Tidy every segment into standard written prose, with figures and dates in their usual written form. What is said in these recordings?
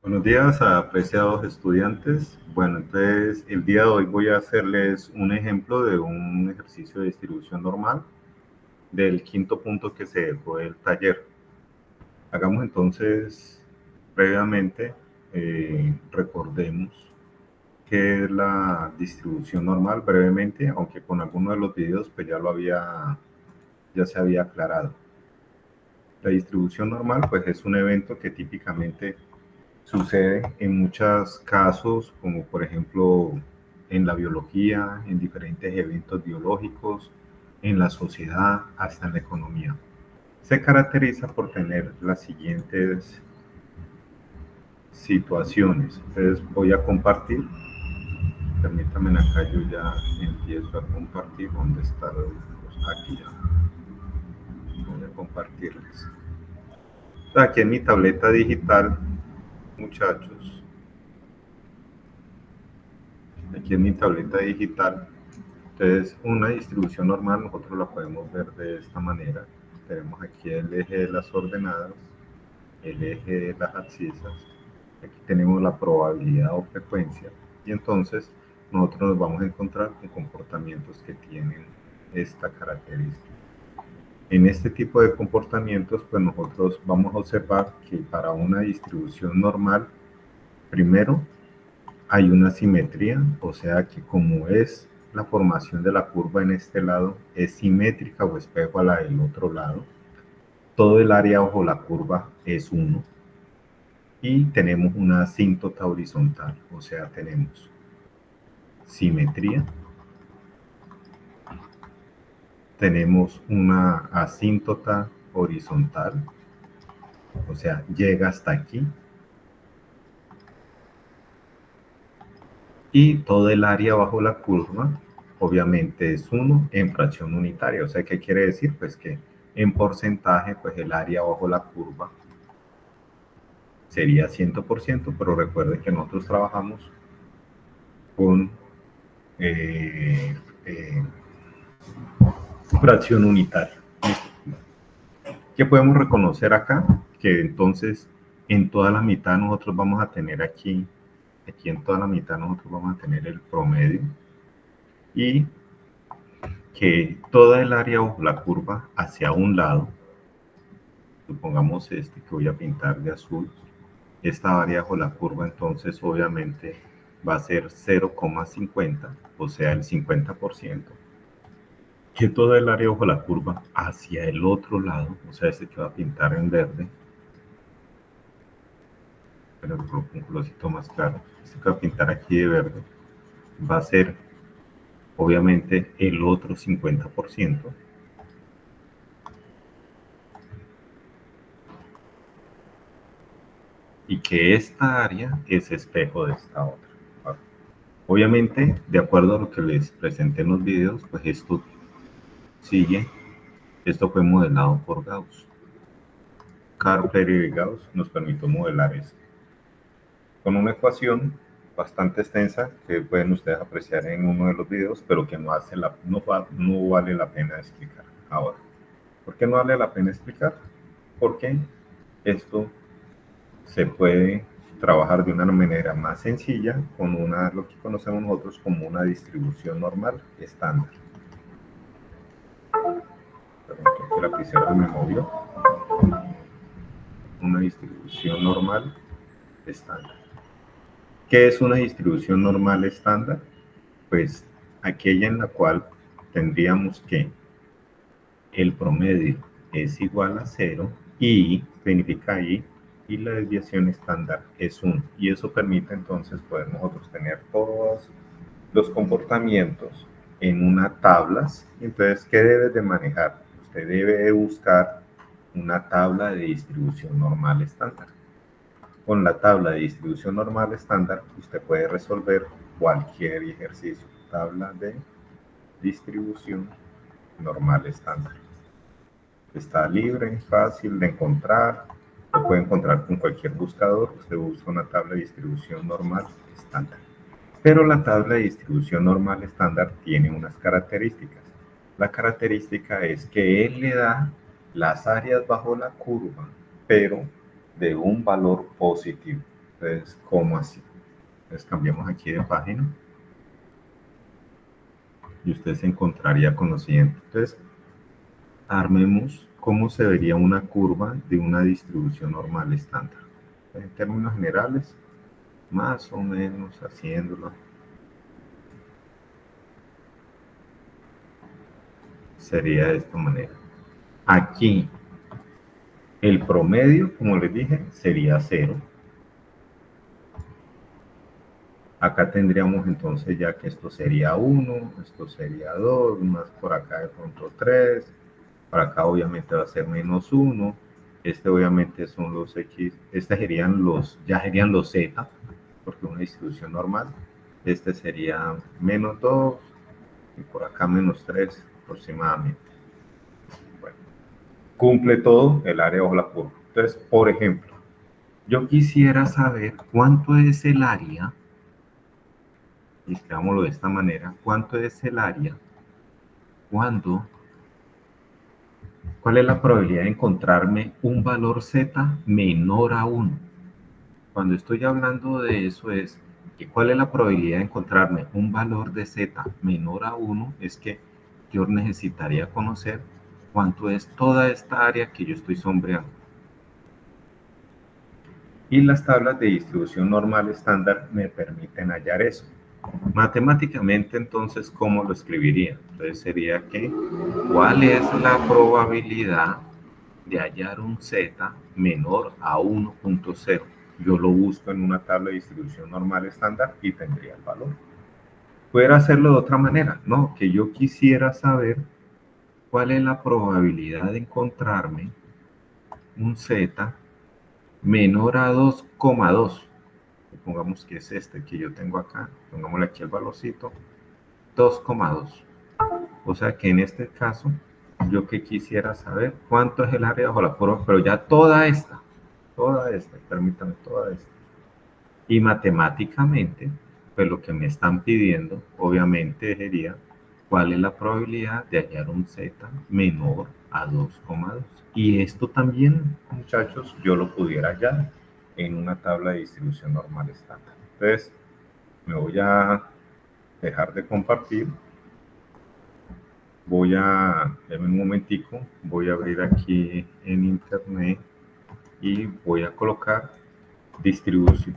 Buenos días, apreciados estudiantes. Bueno, entonces el día de hoy voy a hacerles un ejemplo de un ejercicio de distribución normal del quinto punto que se dejó del taller. Hagamos entonces previamente, recordemos qué es la distribución normal brevemente, aunque con algunos de los videos pues ya se había aclarado. La distribución normal pues es un evento que típicamente sucede en muchos casos, como por ejemplo en la biología, en diferentes eventos biológicos, en la sociedad, hasta en la economía. Se caracteriza por tener las siguientes situaciones. Entonces voy a compartir, permítanme acá, yo ya empiezo a compartir. ¿Dónde está? Aquí ya. Voy a compartirles. Aquí en mi tableta digital, muchachos, aquí en mi tableta digital. Entonces, una distribución normal nosotros la podemos ver de esta manera. Tenemos aquí el eje de las ordenadas, el eje de las abscisas, aquí tenemos la probabilidad o frecuencia, y entonces nosotros nos vamos a encontrar con comportamientos que tienen esta característica. En este tipo de comportamientos, pues nosotros vamos a observar que para una distribución normal, primero hay una simetría, o sea que como es la formación de la curva en este lado es simétrica o espejo a la del otro lado, todo el área bajo la curva es 1 y tenemos una asíntota horizontal, o sea tenemos simetría, tenemos una asíntota horizontal, o sea llega hasta aquí, y todo el área bajo la curva obviamente es 1 en fracción unitaria. O sea, ¿qué quiere decir? Pues que en porcentaje, pues el área bajo la curva sería 100%, pero recuerden que nosotros trabajamos con eh, eh, fracción unitaria. ¿Qué podemos reconocer acá? Que entonces en toda la mitad nosotros vamos a tener aquí en toda la mitad nosotros vamos a tener el promedio, y que toda el área bajo la curva hacia un lado, supongamos este que voy a pintar de azul, esta área bajo la curva entonces obviamente va a ser 0,50, o sea el 50%, que toda el área bajo la curva hacia el otro lado, o sea este que va a pintar en verde, pero con un colorcito más claro, este que va a pintar aquí de verde, va a ser obviamente el otro 50%, y que esta área es espejo de esta otra. Obviamente, de acuerdo a lo que les presenté en los videos, pues esto sigue, esto fue modelado por Gauss. Carl Friedrich Gauss nos permitió modelar esto con una ecuación bastante extensa que pueden ustedes apreciar en uno de los videos, pero que no vale la pena explicar ahora. ¿Por qué no vale la pena explicar? Porque esto se puede trabajar de una manera más sencilla con lo que conocemos nosotros como una distribución normal estándar. Perdón, que la lapicera me movió. Una distribución normal estándar. ¿Qué es una distribución normal estándar? Pues aquella en la cual tendríamos que el promedio es igual a 0 y significa y la desviación estándar es 1. Y eso permite entonces poder nosotros tener todos los comportamientos en una tabla. Entonces, ¿qué debes de manejar? Usted debe de buscar una tabla de distribución normal estándar. Con la tabla de distribución normal estándar, usted puede resolver cualquier ejercicio. Tabla de distribución normal estándar. Está libre, fácil de encontrar, lo puede encontrar con cualquier buscador. Usted busca una tabla de distribución normal estándar. Pero la tabla de distribución normal estándar tiene unas características. La característica es que él le da las áreas bajo la curva, pero de un valor positivo. Entonces, ¿cómo así? Entonces cambiamos aquí de página y usted se encontraría con lo siguiente. Entonces, armemos cómo se vería una curva de una distribución normal estándar. En términos generales, más o menos haciéndolo, sería de esta manera. Aquí, el promedio, como les dije, sería 0. Acá tendríamos entonces ya que esto sería 1, esto sería 2, más por acá de pronto 3, para acá obviamente va a ser menos 1, este obviamente son los X, estos serían los, ya serían los Z, porque una distribución normal, este sería menos 2 y por acá menos 3 aproximadamente. Bueno, cumple todo el área bajo la curva. Entonces, por ejemplo, yo quisiera saber cuánto es el área, y escribámoslo de esta manera, cuánto es el área cuando, ¿cuál es la probabilidad de encontrarme un valor Z menor a 1? Cuando estoy hablando de eso es que cuál es la probabilidad de encontrarme un valor de Z menor a 1, es que yo necesitaría conocer cuánto es toda esta área que yo estoy sombreando. Y las tablas de distribución normal estándar me permiten hallar eso. Matemáticamente, entonces, ¿cómo lo escribiría? Entonces sería que, ¿cuál es la probabilidad de hallar un Z menor a 1.0? Yo lo busco en una tabla de distribución normal estándar y tendría el valor. Pudiera hacerlo de otra manera, ¿no? Que yo quisiera saber cuál es la probabilidad de encontrarme un Z menor a 2,2. Pongamos que es este que yo tengo acá, pongámosle aquí el valorcito, 2,2. O sea que en este caso, yo que quisiera saber cuánto es el área bajo la curva, pero ya toda esta, permítame, toda esta. Y matemáticamente, pues lo que me están pidiendo, obviamente, sería cuál es la probabilidad de hallar un Z menor a 2,2. Y esto también, muchachos, yo lo pudiera hallar en una tabla de distribución normal estándar. Entonces, me voy a dejar de compartir. Voy a, denme un momentico, voy a abrir aquí en internet y voy a colocar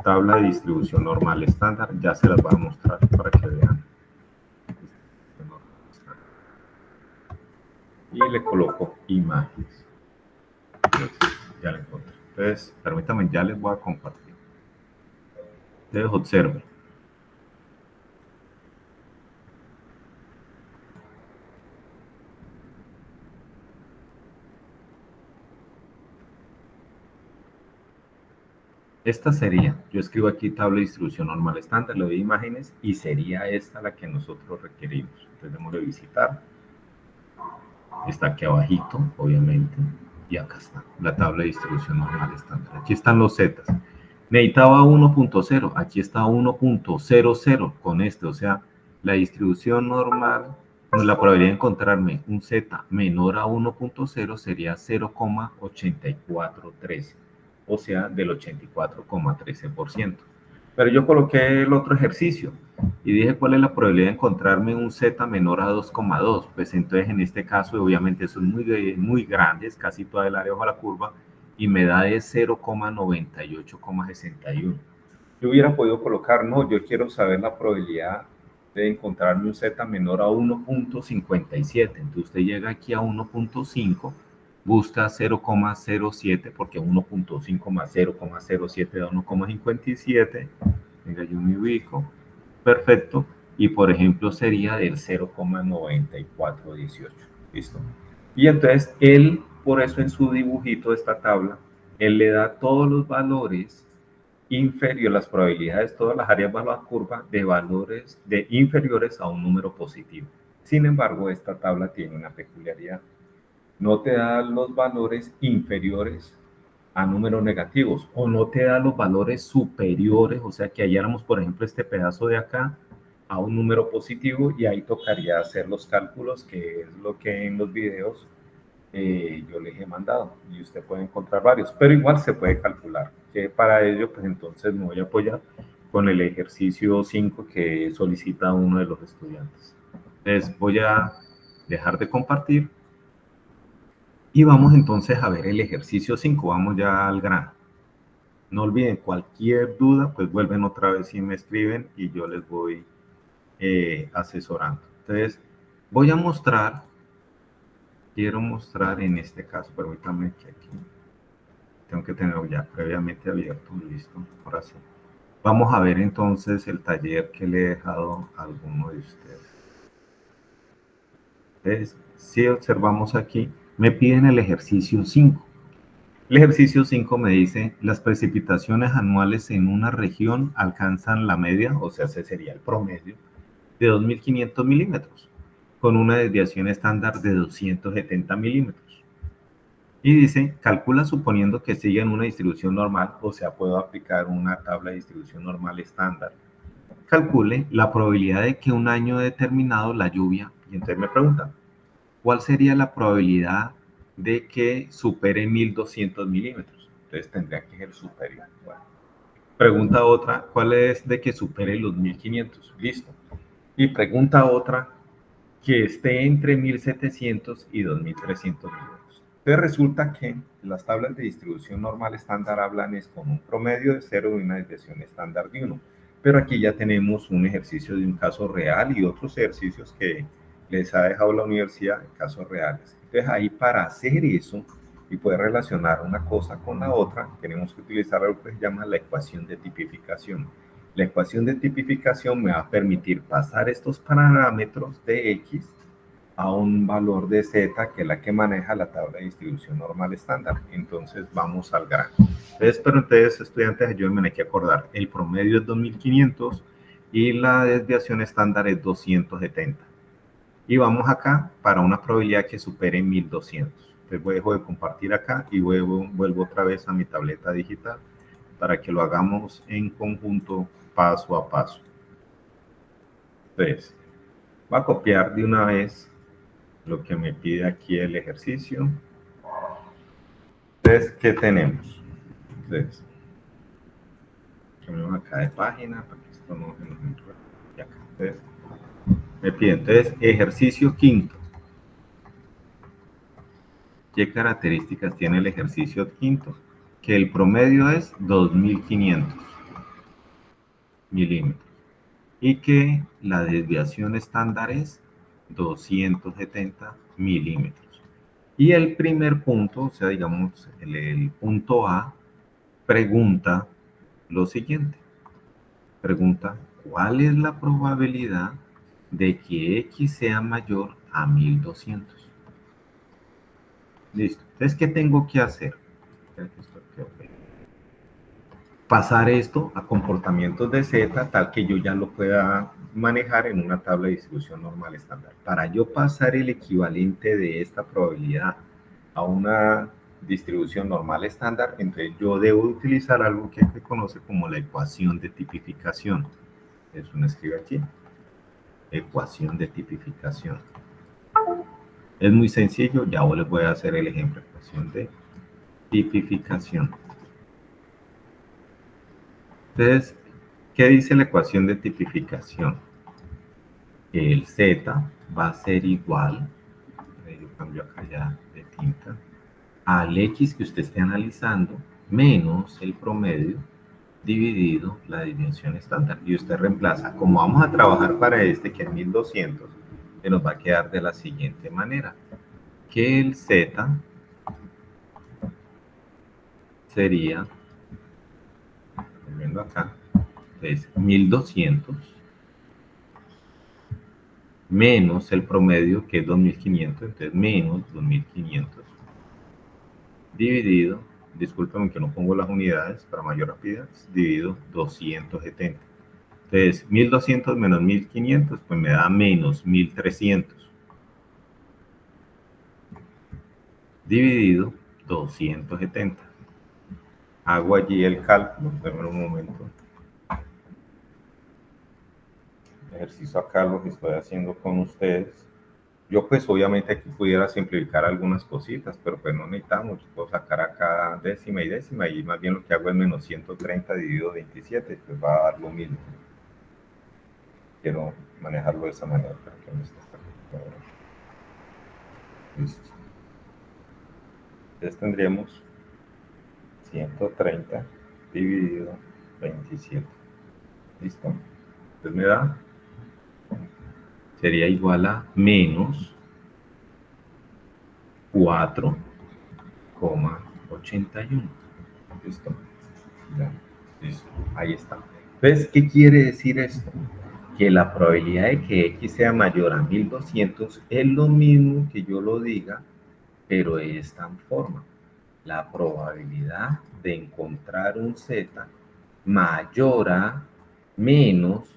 tabla de distribución normal estándar. Ya se las voy a mostrar para que vean. Y le coloco imágenes. Entonces, ya la encontré. Entonces, permítanme, ya les voy a compartir. Entonces, observen. Esta sería, yo escribo aquí tabla de distribución normal estándar, le doy imágenes y sería esta la que nosotros requerimos. Entonces, démosle visitar. Está aquí abajito, obviamente, y acá está la tabla de distribución normal estándar. Aquí están los zetas. Necesitaba 1.0, aquí está 1.00 con este, o sea, la distribución normal, la probabilidad de encontrarme un z menor a 1.0 sería 0,8413, o sea, del 84,13%. Pero yo coloqué el otro ejercicio y dije cuál es la probabilidad de encontrarme un z menor a 2,2. Pues entonces en este caso obviamente son muy grandes, casi toda el área bajo la curva, y me da de 0,98,61. Yo hubiera podido colocar, no, yo quiero saber la probabilidad de encontrarme un z menor a 1.57. Entonces usted llega aquí a 1.5, busca 0,07, porque 1.5 más 0,07 da 1,57. Venga, yo me ubico. Perfecto. Y por ejemplo sería del 0,9418. ¿Listo? Y entonces él, por eso en su dibujito de esta tabla, él le da todos los valores inferiores, las probabilidades, todas las áreas bajo la curva de valores inferiores a un número positivo. Sin embargo, esta tabla tiene una peculiaridad. No te da los valores inferiores a números negativos o no te da los valores superiores, o sea que halláramos, por ejemplo, este pedazo de acá a un número positivo y ahí tocaría hacer los cálculos, que es lo que en los videos yo les he mandado y usted puede encontrar varios, pero igual se puede calcular. Que para ello, pues entonces me voy a apoyar con el ejercicio 5 que solicita uno de los estudiantes. Entonces voy a dejar de compartir y vamos entonces a ver el ejercicio 5. Vamos ya al grano. No olviden, cualquier duda, pues vuelven otra vez y me escriben y yo les voy asesorando. Entonces, voy a mostrar, quiero mostrar en este caso, permítanme que aquí tengo que tenerlo ya previamente abierto, listo, ahora sí. Vamos a ver entonces el taller que le he dejado a alguno de ustedes. Entonces, si observamos aquí, me piden el ejercicio 5. El ejercicio 5 me dice, las precipitaciones anuales en una región alcanzan la media, o sea, ese sería el promedio, de 2.500 milímetros, con una desviación estándar de 270 milímetros. Y dice, calcula suponiendo que siguen una distribución normal, o sea, puedo aplicar una tabla de distribución normal estándar. Calcule la probabilidad de que un año determinado la lluvia, y entonces me preguntan, ¿cuál sería la probabilidad de que supere 1.200 milímetros? Entonces tendría que ser superior. Bueno. Pregunta otra, ¿cuál es de que supere los 1.500? Listo. Y pregunta otra, que esté entre 1.700 y 2.300 milímetros. Entonces resulta que las tablas de distribución normal estándar hablan es con un promedio de 0 y una desviación estándar de 1. Pero aquí ya tenemos un ejercicio de un caso real y otros ejercicios que les ha dejado la universidad en casos reales. Entonces ahí para hacer eso y poder relacionar una cosa con la otra, tenemos que utilizar algo que se llama la ecuación de tipificación. La ecuación de tipificación me va a permitir pasar estos parámetros de X a un valor de Z, que es la que maneja la tabla de distribución normal estándar. Entonces vamos al grano. Entonces, pero ustedes, estudiantes, ayúdenme aquí a acordar. El promedio es 2.500 y la desviación estándar es 270. Y vamos acá para una probabilidad que supere 1.200. Entonces dejo de compartir acá y vuelvo otra vez a mi tableta digital para que lo hagamos en conjunto paso a paso. Entonces, voy a copiar de una vez lo que me pide aquí el ejercicio. Entonces, ¿qué tenemos? Entonces, cambiamos acá de página para que esto no se nos enrede. Entonces, me pide, entonces, ejercicio quinto. ¿Qué características tiene el ejercicio quinto? Que el promedio es 2.500 milímetros y que la desviación estándar es 270 milímetros. Y el primer punto, o sea, digamos, el punto A, pregunta lo siguiente. Pregunta, ¿cuál es la probabilidad de que X sea mayor a 1.200? Listo. Entonces, ¿qué tengo que hacer? Pasar esto a comportamientos de Z tal que yo ya lo pueda manejar en una tabla de distribución normal estándar. Para yo pasar el equivalente de esta probabilidad a una distribución normal estándar, entonces yo debo utilizar algo que se conoce como la ecuación de tipificación. Eso me escribe aquí. Ecuación de tipificación. Es muy sencillo, ya les voy a hacer el ejemplo. Ecuación de tipificación. Entonces, ¿qué dice la ecuación de tipificación? El Z va a ser igual, yo cambio acá ya de tinta, al X que usted esté analizando, menos el promedio, dividido la dimensión estándar. Y usted reemplaza, como vamos a trabajar para este, que es 1.200, que nos va a quedar de la siguiente manera, que el Z sería, viendo acá, es 1.200 menos el promedio, que es 2.500, entonces menos 2.500, dividido, discúlpame que no pongo las unidades para mayor rapidez, dividido 270. Entonces, 1.200 menos 1.500, pues me da menos 1.300, dividido 270. Hago allí el cálculo, déjame un momento. El ejercicio acá lo que estoy haciendo con ustedes. Yo pues obviamente aquí pudiera simplificar algunas cositas, pero pues no necesitamos. Yo puedo sacar acá décima y más bien lo que hago es menos 130 dividido 27, pues va a dar lo mismo. Quiero manejarlo de esa manera para que no esté esta computadora. Listo. Entonces tendríamos 130 dividido 27. ¿Listo? Entonces me da, sería igual a menos 4,81. ¿Listo? Ya. Listo. Ahí está. Entonces, ¿qué quiere decir esto? Que la probabilidad de que X sea mayor a 1200 es lo mismo que yo lo diga, pero de esta forma. La probabilidad de encontrar un Z mayor a menos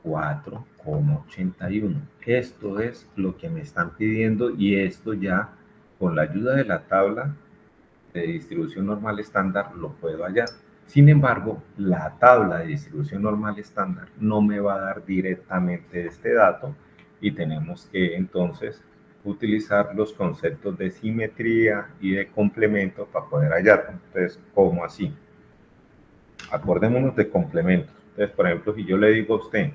4,81. Esto es lo que me están pidiendo y esto ya con la ayuda de la tabla de distribución normal estándar lo puedo hallar. Sin embargo, la tabla de distribución normal estándar no me va a dar directamente este dato y tenemos que entonces utilizar los conceptos de simetría y de complemento para poder hallarlo. Entonces, ¿cómo así? Acordémonos de complementos. Entonces, por ejemplo, si yo le digo a usted,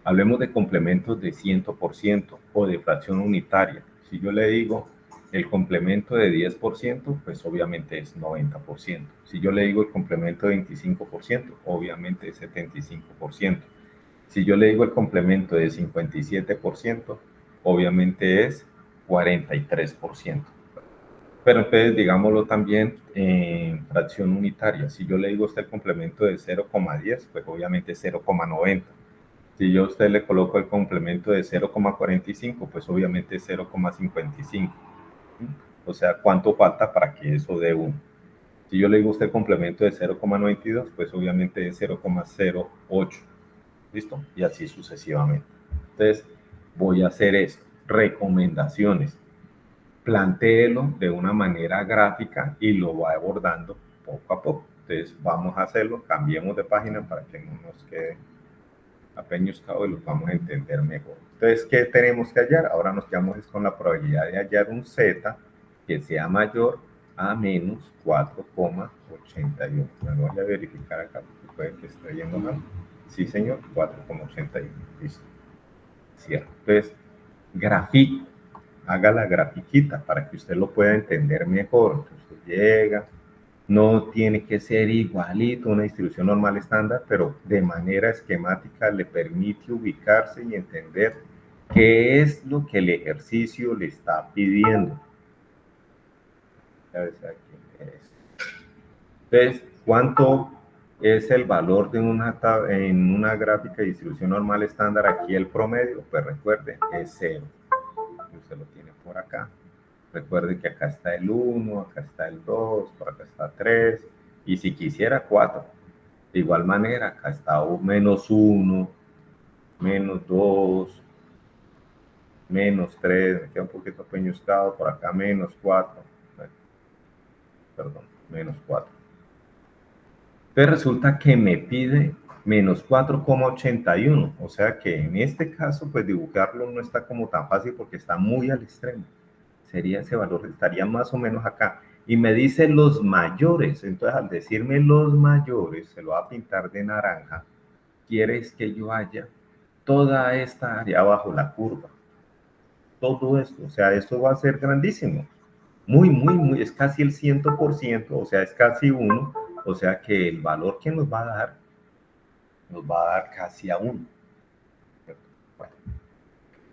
hablemos de complementos de 100% o de fracción unitaria. Si yo le digo el complemento de 10%, pues obviamente es 90%. Si yo le digo el complemento de 25%, obviamente es 75%. Si yo le digo el complemento de 57%, obviamente es 43%. Pero entonces digámoslo también en fracción unitaria. Si yo le digo a usted el complemento de 0,10, pues obviamente es 0,90. Si yo a usted le coloco el complemento de 0,45, pues obviamente es 0,55. O sea, ¿cuánto falta para que eso dé 1? Si yo le digo a usted el complemento de 0,92, pues obviamente es 0,08. ¿Listo? Y así sucesivamente. Entonces, voy a hacer esto. Recomendaciones. Plantéelo de una manera gráfica y lo va abordando poco a poco. Entonces, vamos a hacerlo. Cambiemos de página para que no nos quede apeñuscado y los vamos a entender mejor. Entonces, ¿qué tenemos que hallar? Ahora nos quedamos con la probabilidad de hallar un Z que sea mayor a menos 4,81. Me voy a verificar acá porque puede que esté yendo mal. Sí, señor, 4,81. Listo. Cierto. Entonces, grafique, haga la grafiquita para que usted lo pueda entender mejor. Entonces, usted llega, no tiene que ser igualito una distribución normal estándar, pero de manera esquemática le permite ubicarse y entender qué es lo que el ejercicio le está pidiendo. Entonces, ¿cuánto es el valor de en una gráfica de distribución normal estándar? Aquí el promedio, pues recuerde, es 0. Usted lo tiene por acá. Recuerde que acá está el 1, acá está el 2, por acá está 3, y si quisiera 4. De igual manera, acá está menos 1, menos 2, menos 3, me queda un poquito peñuscado, por acá menos 4, perdón, menos 4. Entonces resulta que me pide menos 4,81, o sea que en este caso, pues dibujarlo no está como tan fácil porque está muy al extremo. Sería ese valor, estaría más o menos acá. Y me dice los mayores, entonces al decirme los mayores, se lo va a pintar de naranja, quieres que yo haya toda esta área bajo la curva. Todo esto, o sea, esto va a ser grandísimo. Muy, es casi el 100%, o sea, es casi 1, o sea que el valor que nos va a dar casi a 1. Bueno,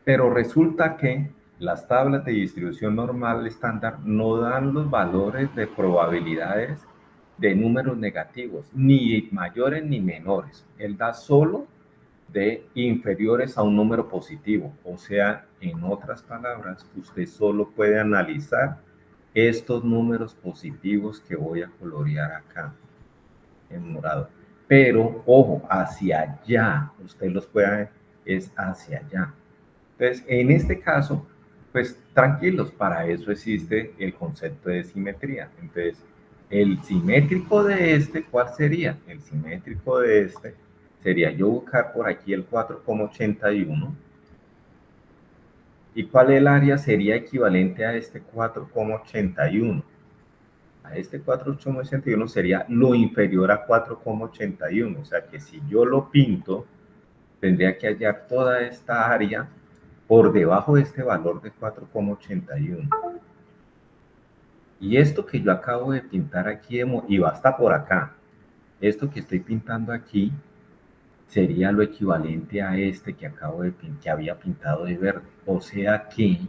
pero resulta que las tablas de distribución normal estándar no dan los valores de probabilidades de números negativos, ni mayores ni menores. Él da solo de inferiores a un número positivo. O sea, en otras palabras, usted solo puede analizar estos números positivos que voy a colorear acá en morado. Pero, ojo, hacia allá, usted los puede ver, es hacia allá. Entonces, en este caso, pues tranquilos, para eso existe el concepto de simetría. Entonces, el simétrico de este, ¿cuál sería? El simétrico de este sería yo buscar por aquí el 4,81 ¿Y cuál el área sería equivalente a este 4,81? A este 4,81 sería lo inferior a 4,81. O sea que si yo lo pinto, tendría que hallar toda esta área por debajo de este valor de 4,81. Y esto que yo acabo de pintar aquí, y va hasta por acá, esto que estoy pintando aquí, sería lo equivalente a este que acabo de pintar, que había pintado de verde. O sea que,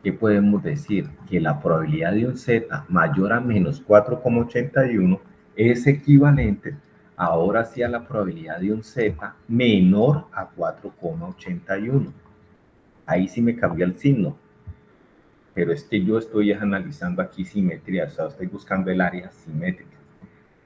¿qué podemos decir? Que la probabilidad de un z mayor a menos 4,81 es equivalente ahora sí a la probabilidad de un z menor a 4,81. Ahí sí me cambió el signo, pero es que yo estoy analizando aquí simetría, o sea, estoy buscando el área simétrica.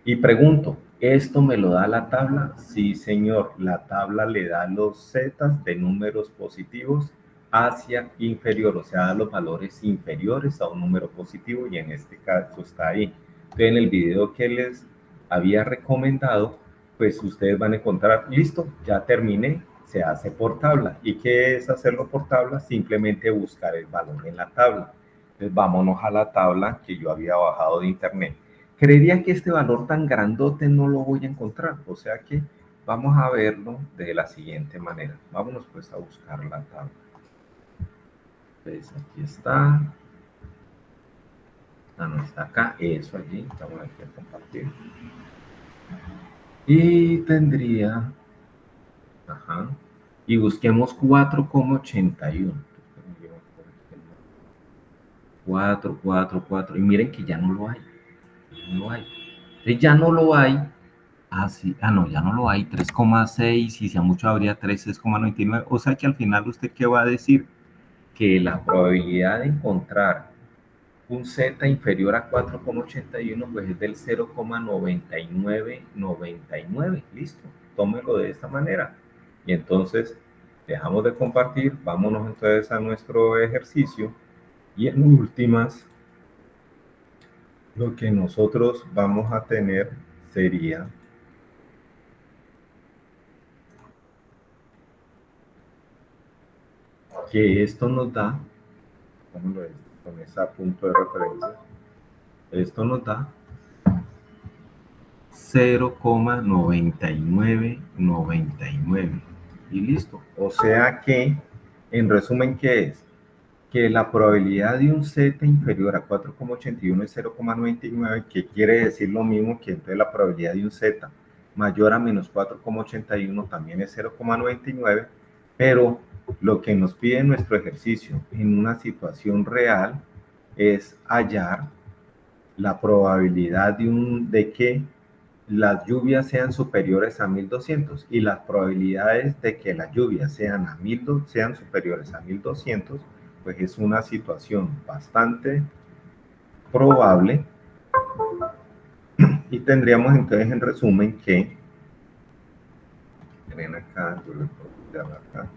Y pregunto, ¿esto me lo da la tabla? Sí, señor, la tabla le da los zetas de números positivos hacia inferior, o sea, los valores inferiores a un número positivo, y en este caso está ahí. Entonces, en el video que les había recomendado, pues ustedes van a encontrar, listo, ya terminé, se hace por tabla. ¿Y qué es hacerlo por tabla? Simplemente buscar el valor en la tabla. Entonces, vámonos a la tabla que yo había bajado de internet. Creería que este valor tan grandote no lo voy a encontrar, o sea que vamos a verlo de la siguiente manera. Vámonos pues a buscar la tabla. Pues aquí está. Ah, no, está acá, eso allí, vamos aquí a compartir. Y tendría, ajá, y busquemos 4,81. 4, 4, 4, y miren que ya no lo hay, no lo hay. Entonces ya no lo hay. Ah, sí. Ah, no, ya no lo hay. 3,6 y si a mucho habría 3,99. O sea que al final, ¿usted qué va a decir? Que la probabilidad de encontrar un z inferior a 4,81 pues es del 0,9999. Listo. Tómelo de esta manera. Y entonces, dejamos de compartir. Vámonos entonces a nuestro ejercicio. Y en últimas, lo que nosotros vamos a tener sería que esto nos da, ¿cómo lo es? Con ese punto de referencia, esto nos da 0,9999 y listo. O sea que, en resumen, ¿qué es? Que la probabilidad de un z inferior a 4,81 es 0,99, que quiere decir lo mismo que entonces la probabilidad de un z mayor a menos 4,81 también es 0,99, pero lo que nos pide nuestro ejercicio en una situación real es hallar la probabilidad de que las lluvias sean superiores a 1200, y las probabilidades de que las lluvias sean superiores a 1200, pues es una situación bastante probable, y tendríamos entonces en resumen que, ven acá, yo le puedo dar acá,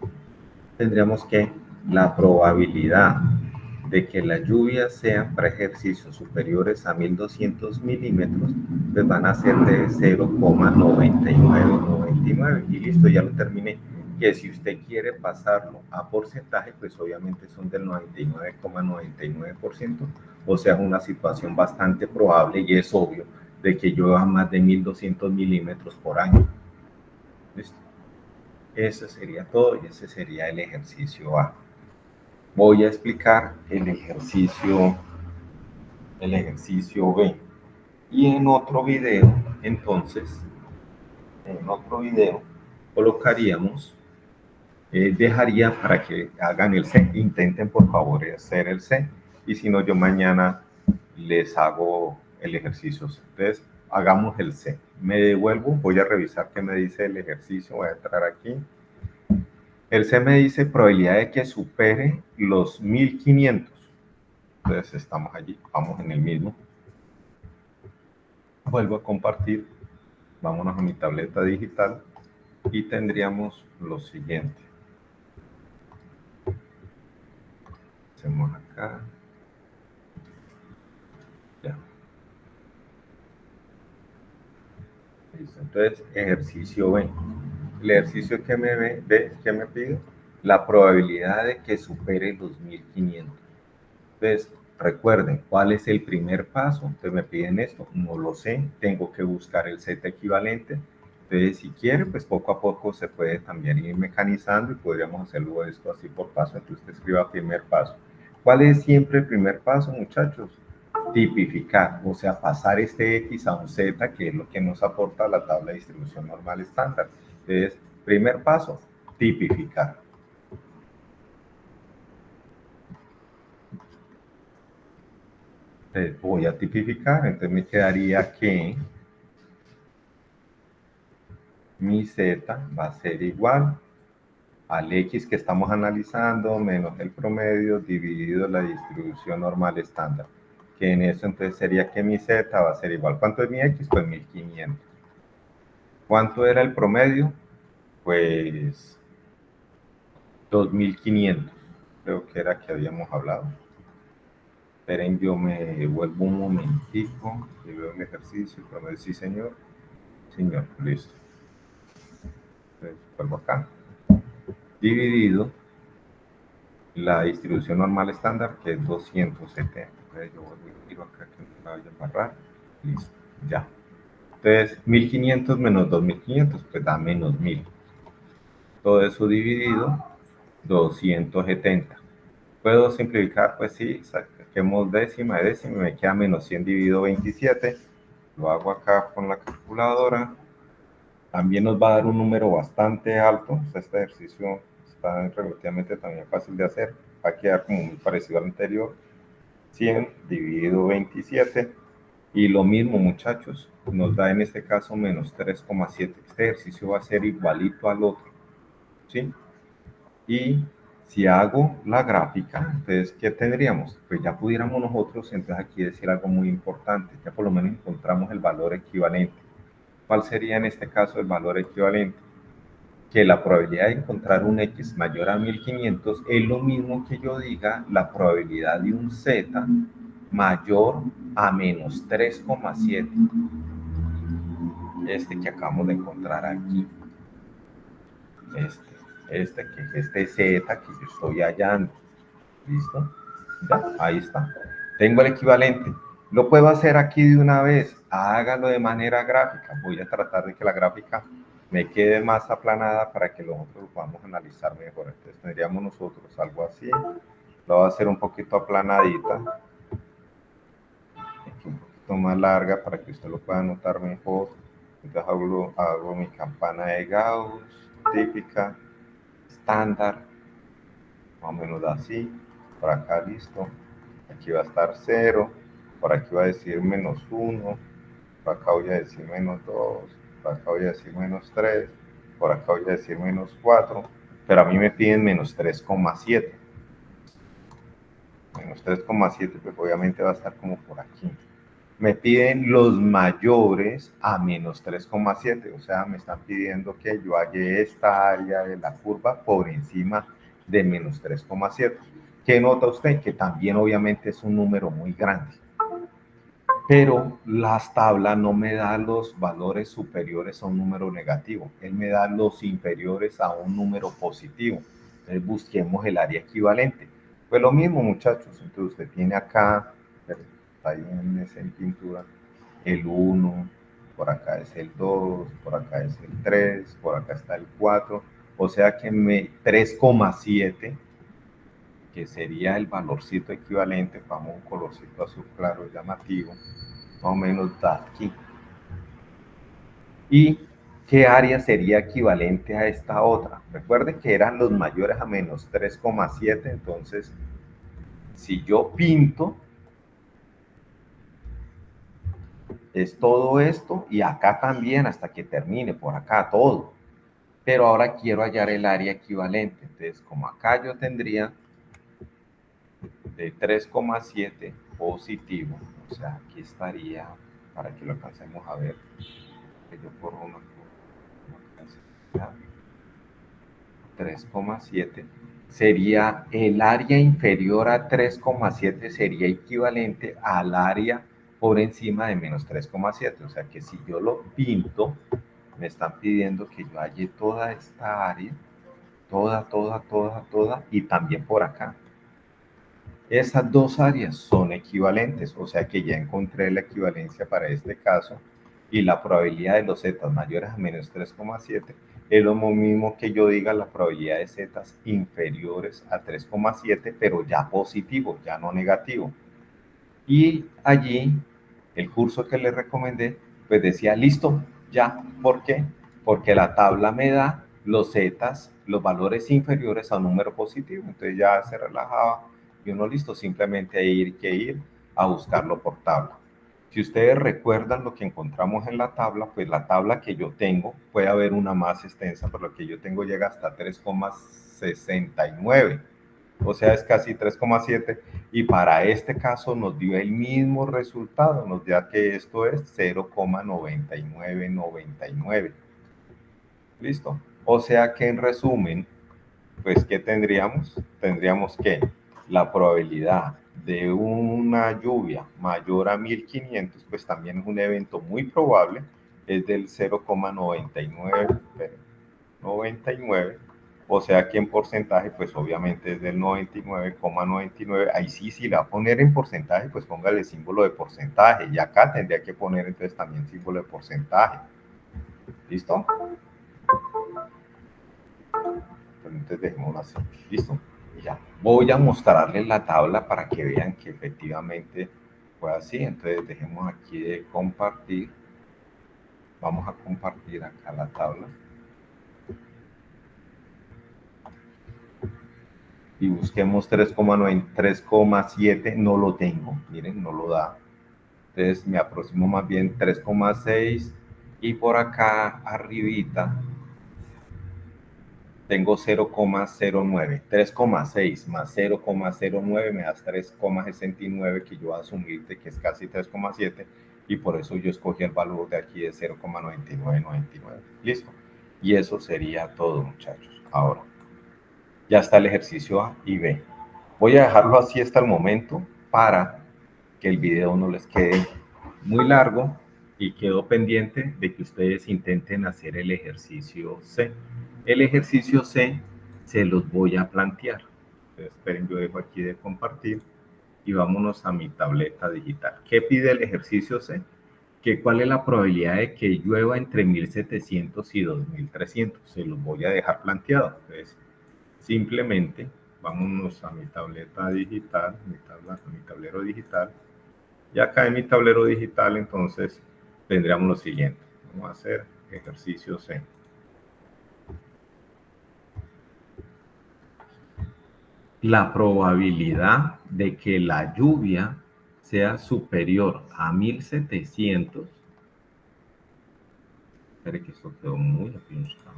tendríamos que la probabilidad de que las lluvias sean para ejercicios superiores a 1200 milímetros, pues van a ser de 0,9999. Y listo, ya lo terminé. Que si usted quiere pasarlo a porcentaje, pues obviamente son del 99,99%, o sea, una situación bastante probable, y es obvio de que llueva más de 1200 milímetros por año. ¿Listo? Eso sería todo, y ese sería el ejercicio A. Voy a explicar el ejercicio B. Y en otro video, entonces, en otro video, colocaríamos, dejaría para que hagan el C. Intenten por favor hacer el C. Y si no, yo mañana les hago el ejercicio. Entonces, hagamos el C. Me devuelvo, voy a revisar qué me dice el ejercicio. Voy a entrar aquí. El C me dice probabilidad de que supere los 1500. Entonces estamos allí, vamos en el mismo. Vuelvo a compartir, vámonos a mi tableta digital y tendríamos lo siguiente. Hacemos acá. Ya. Listo. Entonces, ejercicio B. El ejercicio que me pide, la probabilidad de que supere los 1500. Entonces, recuerden, ¿cuál es el primer paso? Entonces me piden esto, no lo sé, tengo que buscar el Z equivalente. Entonces, si quiere, pues poco a poco se puede también ir mecanizando y podríamos hacerlo esto así por paso. Entonces, usted escriba primer paso. ¿Cuál es siempre el primer paso, muchachos? Tipificar, o sea, pasar este X a un Z, que es lo que nos aporta la tabla de distribución normal estándar. Entonces, primer paso, tipificar. Entonces, voy a tipificar, entonces me quedaría que mi Z va a ser igual al X que estamos analizando menos el promedio dividido la distribución normal estándar. Que en eso entonces sería que mi Z va a ser igual. ¿Cuánto es mi X? Pues 1500. ¿Cuánto era el promedio? Pues 2500. Creo que era que habíamos hablado. Esperen, yo me vuelvo un momentico y veo el ejercicio. El promedio, sí, señor. Señor, listo. Entonces, vuelvo acá. Dividido la distribución normal estándar, que es 270. Entonces yo vuelvo acá que no me vaya a embarrar. Listo, ya. Entonces, 1500 menos 2500, pues da menos 1000. Todo eso dividido, 270. ¿Puedo simplificar? Pues sí, saquemos décima de décima, me queda menos 100 dividido 27. Lo hago acá con la calculadora. También nos va a dar un número bastante alto. Este ejercicio está relativamente también fácil de hacer. Va a quedar como muy parecido al anterior. 100 dividido 27. Y lo mismo, muchachos, nos da en este caso menos 3,7. Este ejercicio va a ser igualito al otro, ¿sí? Y si hago la gráfica, entonces, ¿qué tendríamos? Pues ya pudiéramos nosotros, entonces aquí decir algo muy importante. Ya por lo menos encontramos el valor equivalente. ¿Cuál sería en este caso el valor equivalente? Que la probabilidad de encontrar un X mayor a 1500 es lo mismo que yo diga la probabilidad de un Z mayor a menos 3,7. Este que acabamos de encontrar aquí. Que es este Z que yo estoy hallando. ¿Listo? Ya, ahí está. Tengo el equivalente. Lo puedo hacer aquí de una vez. Hágalo de manera gráfica. Voy a tratar de que la gráfica me quede más aplanada para que nosotros lo podamos analizar mejor. Entonces tendríamos nosotros algo así. Lo voy a hacer un poquito aplanadita. Aquí un poquito más larga para que usted lo pueda notar mejor. Entonces hago mi campana de Gauss, típica, estándar, más o menos así. Por acá, listo. Aquí va a estar 0, por aquí va a decir menos 1, por acá voy a decir menos 2, por acá voy a decir menos 3, por acá voy a decir menos 4, pero a mí me piden menos 3,7. Menos 3,7, pues obviamente va a estar como por aquí. Me piden los mayores a menos 3,7, o sea, me están pidiendo que yo halle esta área de la curva por encima de menos 3,7. ¿Qué nota usted? Que también obviamente es un número muy grande. Pero las tablas no me dan los valores superiores a un número negativo, él me da los inferiores a un número positivo. Entonces busquemos el área equivalente. Pues lo mismo, muchachos, entonces usted tiene acá, está ahí en pintura, el 1, por acá es el 2, por acá es el 3, por acá está el 4, o sea que 3,7, que sería el valorcito equivalente, vamos un colorcito azul claro llamativo, más o menos da aquí. ¿Y qué área sería equivalente a esta otra? Recuerden que eran los mayores a menos 3,7, entonces si yo pinto, es todo esto y acá también hasta que termine, por acá todo. Pero ahora quiero hallar el área equivalente, entonces como acá yo tendría de 3,7 positivo, o sea, aquí estaría, para que lo alcancemos a ver, que yo corro una 3,7 sería el área inferior a 3,7 sería equivalente al área por encima de menos 3,7, o sea que si yo lo pinto, me están pidiendo que yo halle toda esta área toda, y también por acá. Esas dos áreas son equivalentes, o sea que ya encontré la equivalencia para este caso y la probabilidad de los zetas mayores a menos 3,7 es lo mismo que yo diga la probabilidad de zetas inferiores a 3,7, pero ya positivo, ya no negativo. Y allí, el curso que les recomendé, pues decía, listo, ya. ¿Por qué? Porque la tabla me da los zetas, los valores inferiores a un número positivo. Entonces ya se relajaba y uno listo, simplemente ir a buscarlo por tabla. Si ustedes recuerdan lo que encontramos en la tabla, pues la tabla que yo tengo, puede haber una más extensa, pero lo que yo tengo llega hasta 3,69. O sea, es casi 3,7 y para este caso nos dio el mismo resultado, nos dio que esto es 0,9999. ¿Listo? O sea que en resumen, pues ¿qué tendríamos? Tendríamos que la probabilidad de una lluvia mayor a 1500, pues también es un evento muy probable, es del 0,9999. O sea que en porcentaje, pues obviamente es del 99,99. Ahí sí, si la va a poner en porcentaje, pues póngale símbolo de porcentaje. Y acá tendría que poner entonces también símbolo de porcentaje. ¿Listo? Entonces dejémoslo así. ¿Listo? Y ya. Voy a mostrarles la tabla para que vean que efectivamente fue así. Entonces dejemos aquí de compartir. Vamos a compartir acá la tabla. Y busquemos 3,7, no lo tengo, miren, no lo da. Entonces me aproximo más bien 3,6 y por acá arribita tengo 0,09. 3,6 más 0,09 me da 3,69 que yo voy a asumir que es casi 3,7 y por eso yo escogí el valor de aquí de 0,9999. Listo. Y eso sería todo, muchachos. Ahora, ya está el ejercicio A y B. Voy a dejarlo así hasta el momento para que el video no les quede muy largo y quedo pendiente de que ustedes intenten hacer el ejercicio C. El ejercicio C se los voy a plantear. Entonces, esperen, yo dejo aquí de compartir y vámonos a mi tableta digital. ¿Qué pide el ejercicio C? Que cuál es la probabilidad de que llueva entre 1700 y 2300. Se los voy a dejar planteado. Entonces, simplemente vámonos a mi tableta digital, mi tablero digital. Y acá en mi tablero digital, entonces, tendríamos lo siguiente. Vamos a hacer ejercicio C. La probabilidad de que la lluvia sea superior a 1700. Espere que esto quedó muy apinchado.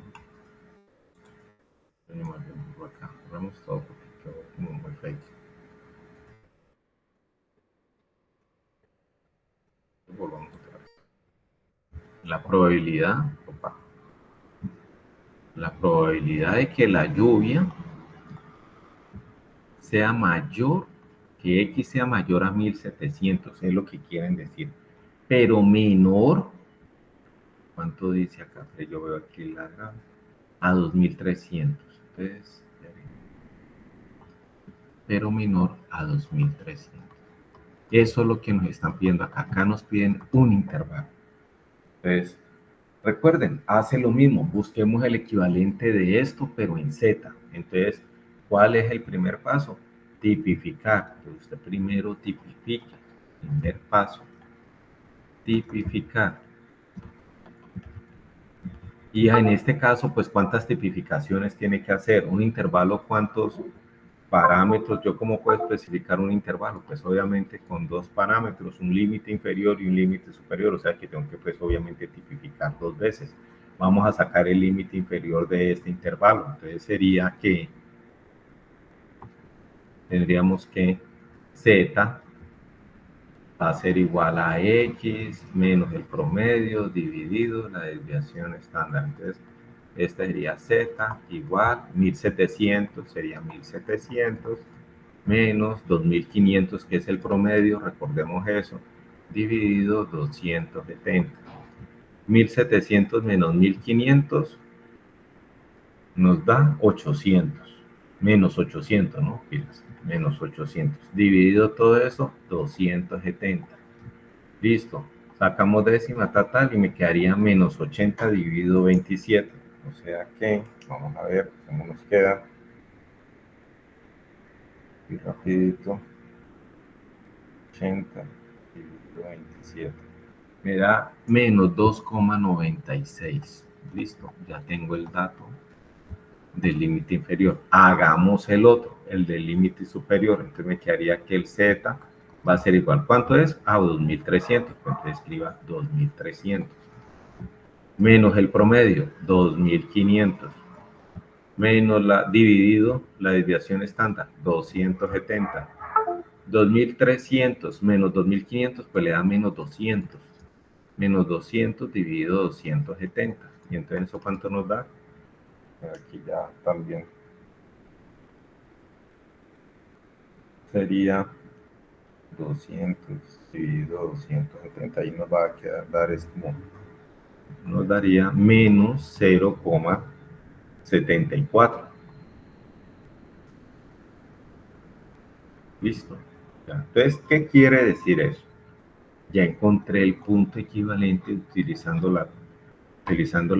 Acá. Vamos todo porque quedó como muy fake. Volvamos otra vez. La probabilidad de que la lluvia sea mayor, que X sea mayor a 1700, es lo que quieren decir, pero menor, ¿cuánto dice acá? Yo veo aquí la gráfica, a 2300, entonces, pero menor a 2300. Eso es lo que nos están pidiendo acá. Acá nos piden un intervalo. Entonces, recuerden, hace lo mismo, busquemos el equivalente de esto, pero en Z. Entonces, ¿cuál es el primer paso? Tipificar. Que usted primero tipifica. Primer paso. Tipificar. Y en este caso, pues, ¿cuántas tipificaciones tiene que hacer? Un intervalo, ¿cuántos parámetros? ¿Yo cómo puedo especificar un intervalo? Pues obviamente con dos parámetros, un límite inferior y un límite superior, o sea que tengo que pues obviamente tipificar dos veces. Vamos a sacar el límite inferior de este intervalo, entonces sería que tendríamos que z va a ser igual a x menos el promedio dividido la desviación estándar. Entonces esta sería z igual 1700, sería 1700 menos 2500, que es el promedio, recordemos eso, dividido 270. 1700 menos 1500, nos da 800, menos 800, ¿no? Menos 800. Dividido todo eso, 270. Listo. Sacamos décima total y me quedaría menos 80 dividido 27. O sea que, vamos a ver cómo nos queda. Y rapidito. 80 dividido 27. Me da menos 2,96. Listo. Ya tengo el dato del límite inferior. Hagamos el otro, el del límite superior. Entonces me quedaría que el Z va a ser igual. ¿Cuánto es? A 2300. Pues entonces escriba 2300. Menos el promedio, 2500. Menos dividido la desviación estándar, 270. 2300 menos 2500, pues le da menos 200. Menos 200 dividido 270. Y entonces, ¿eso cuánto nos da? Aquí ya también sería 200 dividido 270. Ahí nos va a quedar, nos daría menos 0,74. Listo. Entonces, ¿qué quiere decir eso? Ya encontré el punto equivalente utilizando la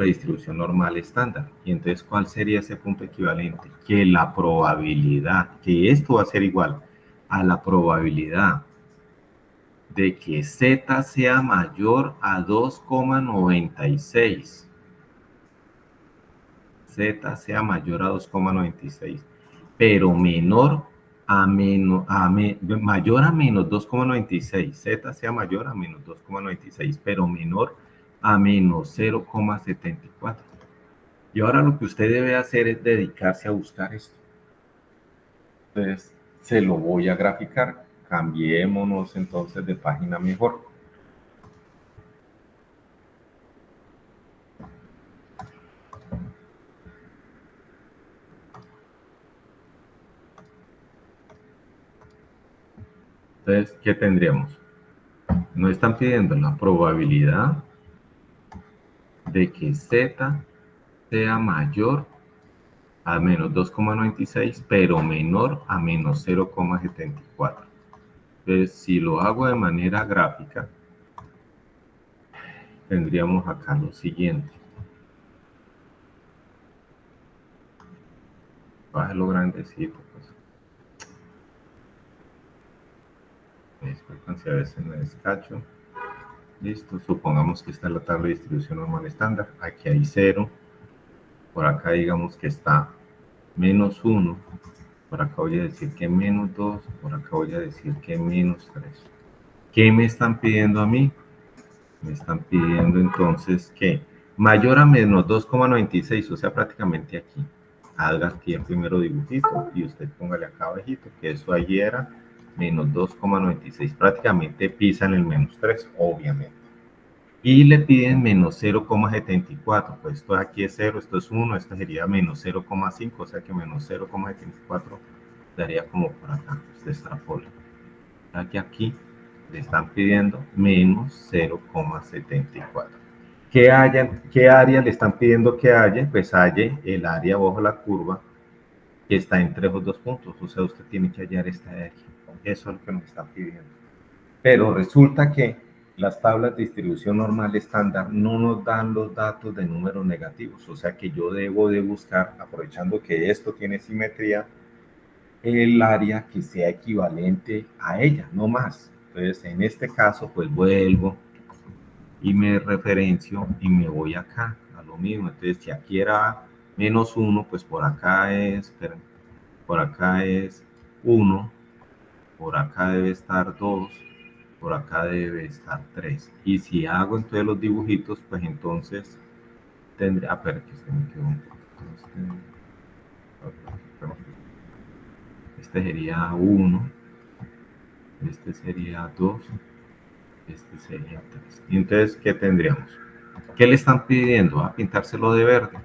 distribución normal estándar. Y entonces, ¿cuál sería ese punto equivalente? Que la probabilidad, que esto va a ser igual a la probabilidad de que Z sea mayor a 2,96. Z sea mayor a 2,96, pero menor mayor a menos 2,96. Z sea mayor a menos 2,96, pero menor a menos 0,74. Y ahora lo que usted debe hacer es dedicarse a buscar esto. Entonces, se lo voy a graficar. Cambiémonos entonces de página mejor. Entonces, ¿qué tendríamos? Nos están pidiendo la probabilidad de que Z sea mayor a menos 2,96, pero menor a menos 0,74. Entonces, si lo hago de manera gráfica, tendríamos acá lo siguiente. Bájalo grandecito, pues. Disculpen si a veces me descacho. Listo, supongamos que esta es la tabla de distribución normal estándar. Aquí hay 0. Por acá digamos que está menos 1. Por acá voy a decir que menos 2. Por acá voy a decir que menos 3. ¿Qué me están pidiendo a mí? Me están pidiendo entonces que mayor a menos 2,96, o sea, prácticamente aquí. Haga aquí el primero dibujito y usted póngale acá abajito, que eso allí era menos 2,96. Prácticamente pisa en el menos 3, obviamente. Y le piden menos 0,74. Pues esto aquí es 0, esto es 1, esto sería menos 0,5, o sea que menos 0,74 daría como por acá. Usted extrapola. Aquí le están pidiendo menos 0,74. ¿Qué área le están pidiendo que haya? Pues haya el área bajo la curva que está entre esos dos puntos. O sea, usted tiene que hallar esta de aquí. Eso es lo que nos están pidiendo. Pero resulta que las tablas de distribución normal estándar no nos dan los datos de números negativos. O sea que yo debo de buscar, aprovechando que esto tiene simetría, el área que sea equivalente a ella, no más. Entonces, en este caso, pues vuelvo y me referencio y me voy acá a lo mismo. Entonces, si aquí era menos 1, pues por acá es, por acá es 1, por acá debe estar 2, por acá debe estar 3. Y si hago entonces los dibujitos, pues entonces tendré, pero que este me quedó un poco. Este sería 1, este sería 2, este sería 3. Y entonces, ¿qué tendríamos? ¿Qué le están pidiendo? A pintárselo de verde.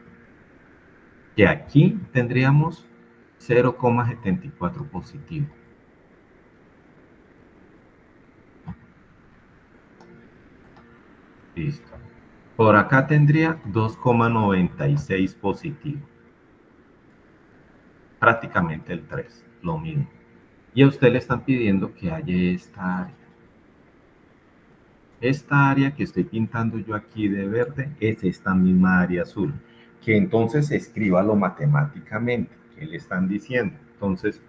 Que aquí tendríamos 0,74 positivo. Listo. Por acá tendría 2,96 positivo. prácticamente el 3, lo mismo. Y a usted le están pidiendo que haya esta área. Esta área que estoy pintando yo aquí de verde es esta misma área azul. Que entonces escríbalo matemáticamente. ¿Qué le están diciendo? Entonces,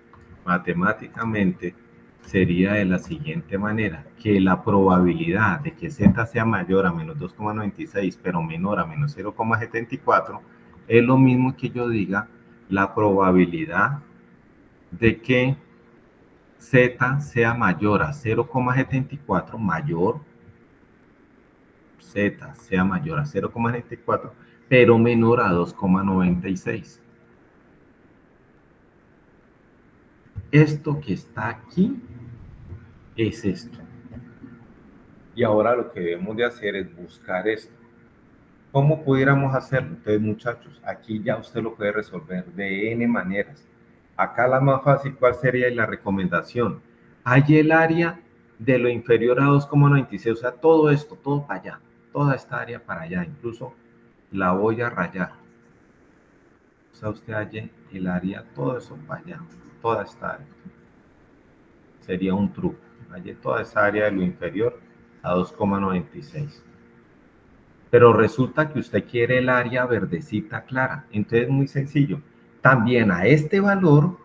matemáticamente sería de la siguiente manera, que la probabilidad de que z sea mayor a menos 2,96 pero menor a menos 0,74 es lo mismo que yo diga la probabilidad de que z sea mayor a 0,74 mayor z sea mayor a 0,74 pero menor a 2,96. Esto que está aquí es esto. Y ahora lo que debemos de hacer es buscar esto. ¿Cómo pudiéramos hacerlo? Entonces, muchachos, aquí ya usted lo puede resolver de N maneras. Acá la más fácil, ¿cuál sería la recomendación? Hay el área de lo inferior a 2,96, o sea, todo esto, todo para allá, toda esta área para allá, incluso la voy a rayar. O sea, usted halle el área, todo eso para allá, toda esta área. Sería un truco. Halle toda esa área de lo inferior a 2,96. Pero resulta que usted quiere el área verdecita clara. Entonces es muy sencillo. También a este valor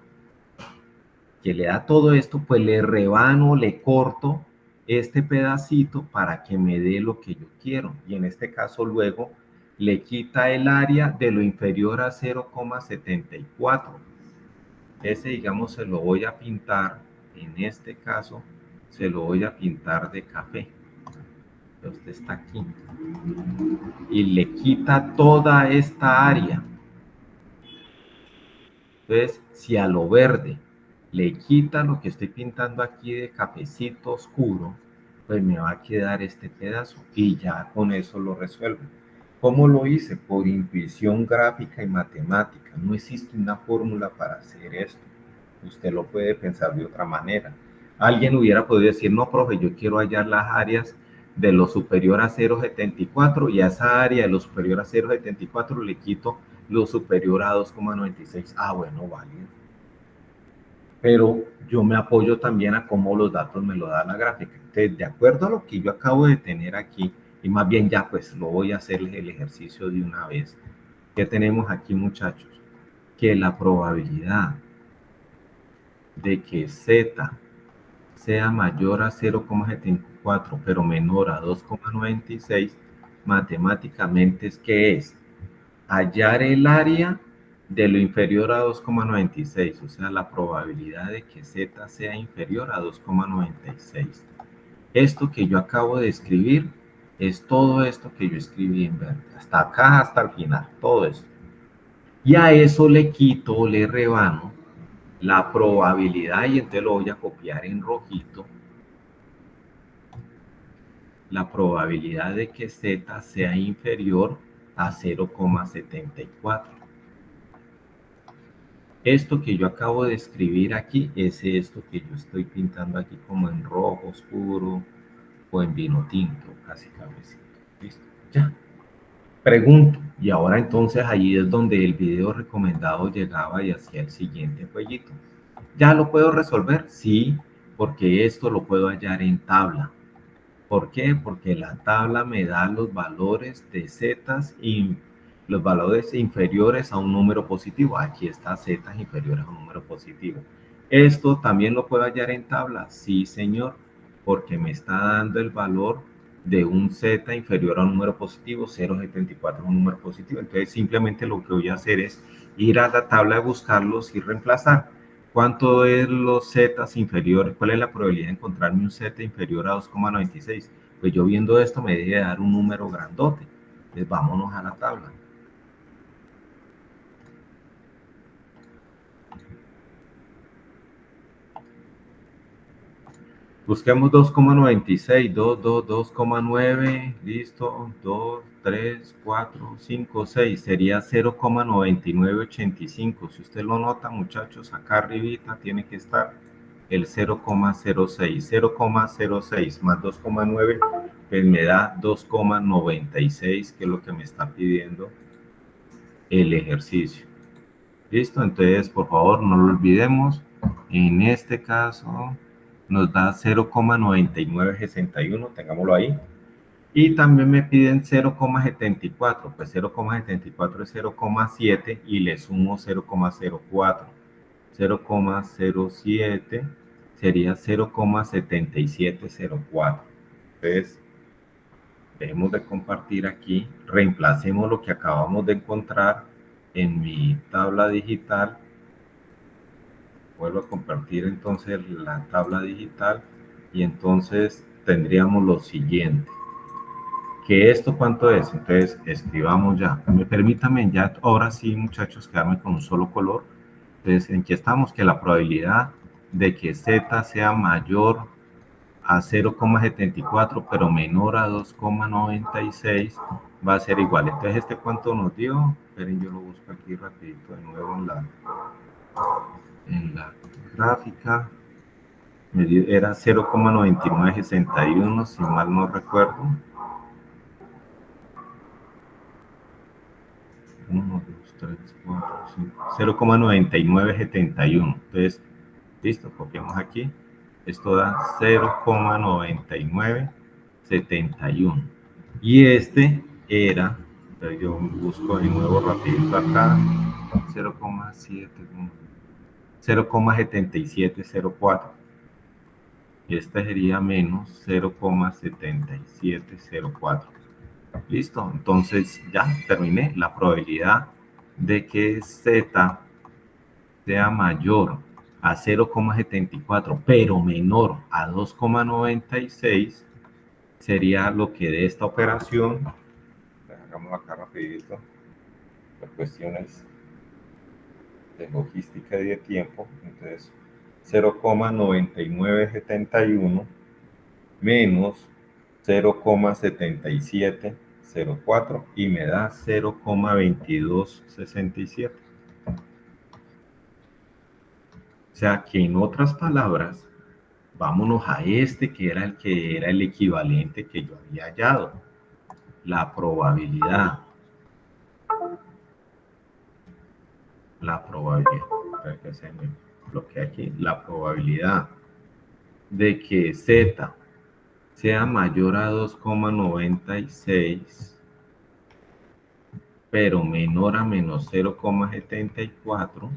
que le da todo esto, pues le rebano, le corto este pedacito para que me dé lo que yo quiero. Y en este caso luego le quita el área de lo inferior a 0,74. Ese, digamos, se lo voy a pintar, en este caso, se lo voy a pintar de café. Usted está aquí. Y le quita toda esta área. Entonces, si a lo verde le quita lo que estoy pintando aquí de cafecito oscuro, pues me va a quedar este pedazo y ya con eso lo resuelvo. ¿Cómo lo hice? Por intuición gráfica y matemática. No existe una fórmula para hacer esto. Usted lo puede pensar de otra manera. Alguien hubiera podido decir, no, profe, yo quiero hallar las áreas de lo superior a 0,74 y a esa área de lo superior a 0,74 le quito lo superior a 2,96. Ah, bueno, válido. Pero yo me apoyo también a cómo los datos me lo da la gráfica. Entonces, de acuerdo a lo que yo acabo de tener aquí, y más bien ya pues lo voy a hacerles el ejercicio de una vez. ¿Qué tenemos aquí, muchachos? Que la probabilidad de que z sea mayor a 0,74 pero menor a 2,96, matemáticamente es que es hallar el área de lo inferior a 2,96, o sea, la probabilidad de que z sea inferior a 2,96. Esto que yo acabo de escribir es todo esto que yo escribí en verde, hasta acá, hasta el final, todo esto. Y a eso le quito, le rebano la probabilidad, y entonces lo voy a copiar en rojito, la probabilidad de que z sea inferior a 0,74. Esto que yo acabo de escribir aquí es esto que yo estoy pintando aquí como en rojo oscuro o en vino tinto, casi cabecito. ¿Listo? Ya. Pregunto, y ahora entonces ahí es donde el video recomendado llegaba y hacía el siguiente jueguito. ¿Ya lo puedo resolver? Sí, porque esto lo puedo hallar en tabla. ¿Por qué? Porque la tabla me da los valores de z y los valores inferiores a un número positivo. Aquí está z inferiores a un número positivo. ¿Esto también lo puedo hallar en tabla? Sí, señor, porque me está dando el valor de un z inferior a un número positivo, 0,74 es un número positivo. Entonces simplemente lo que voy a hacer es ir a la tabla de buscarlos y reemplazar. ¿Cuánto es los z inferiores? ¿Cuál es la probabilidad de encontrarme un z inferior a 2,96? Pues yo viendo esto me debe dar un número grandote. Entonces vámonos a la tabla. Busquemos 2,96, 2, 2, 2,9, listo, 2, 3, 4, 5, 6, sería 0,9985. Si usted lo nota, muchachos, acá arribita tiene que estar el 0,06, 0,06 más 2,9, pues me da 2,96, que es lo que me está pidiendo el ejercicio. Listo, entonces por favor no lo olvidemos. En este caso nos da 0,9961, tengámoslo ahí. Y también me piden 0,74, pues 0,74 es 0,7 y le sumo 0,04. 0,07 sería 0,7704. Entonces, dejemos de compartir aquí, reemplacemos lo que acabamos de encontrar en mi tabla digital. Vuelvo a compartir entonces la tabla digital y entonces tendríamos lo siguiente. ¿Que esto cuánto es? Entonces escribamos ya. Permítanme ya, ahora sí, muchachos, quedarme con un solo color. Entonces, ¿en qué estamos? Que la probabilidad de que Z sea mayor a 0,74, pero menor a 2,96 va a ser igual. Entonces, ¿este cuánto nos dio? Esperen, yo lo busco aquí rapidito de nuevo en la gráfica. Era 0,9961, si mal no recuerdo. 1, 2, 3, 4, 5, 0,9971. Entonces, listo, copiamos aquí. Esto da 0,9971. Y este era, entonces yo busco de nuevo rapidito acá, 0,7704. Y este sería menos 0,7704. Listo, entonces ya terminé. La probabilidad de que Z sea mayor a 0,74, pero menor a 2,96, sería lo que de esta operación, hagamos acá rapidito, por cuestiones de logística y de tiempo, entonces 0,9971 menos 0,7704 y me da 0,2267. O sea que en otras palabras, vámonos a este que era el equivalente que yo había hallado. La probabilidad. La probabilidad. Espera que se me bloquea aquí. La probabilidad de que Z sea mayor a 2,96 pero menor a menos 0,74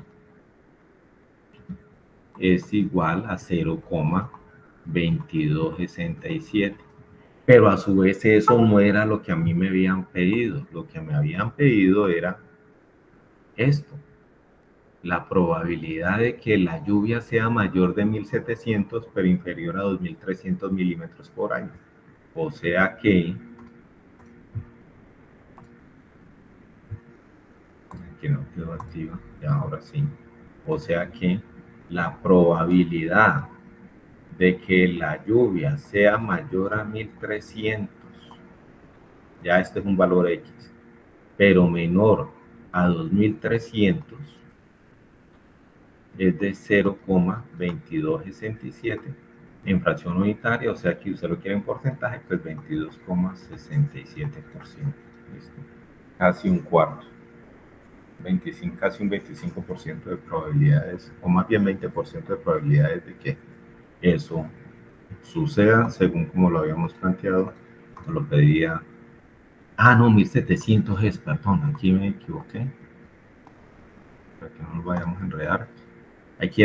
es igual a 0,2267. Pero a su vez eso no era lo que a mí me habían pedido. Lo que me habían pedido era esto. La probabilidad de que la lluvia sea mayor de 1700 pero inferior a 2300 milímetros por año. O sea que, aquí no quedó activa, y ahora sí. O sea que la probabilidad de que la lluvia sea mayor a 1300, ya este es un valor X, pero menor a 2300, es de 0,2267 en fracción unitaria, o sea que usted lo quiere en porcentaje, pues 22,67%. ¿Listo? Casi un cuarto. 25, casi un 25% de probabilidades, o más bien 20% de probabilidades de que eso suceda, según como lo habíamos planteado, o lo pedía. Ah, no, 1700 es, perdón, aquí me equivoqué, para que no nos vayamos a enredar. Aquí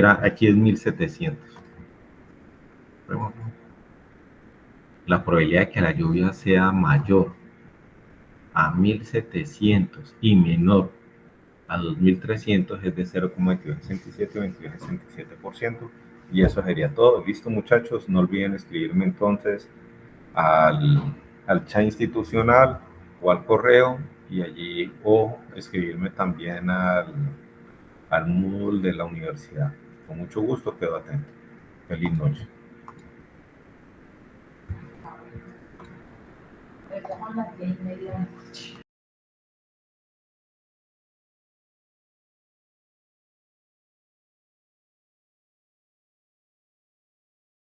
es 1700. La probabilidad de que la lluvia sea mayor a 1700 y menor a 2300 es de 0,2267, 22,67%. Y eso sería todo. Listo, muchachos. No olviden escribirme entonces al chat institucional o al correo y allí, o escribirme también al Moodle de la universidad. Con mucho gusto, quedo atento. Feliz noche.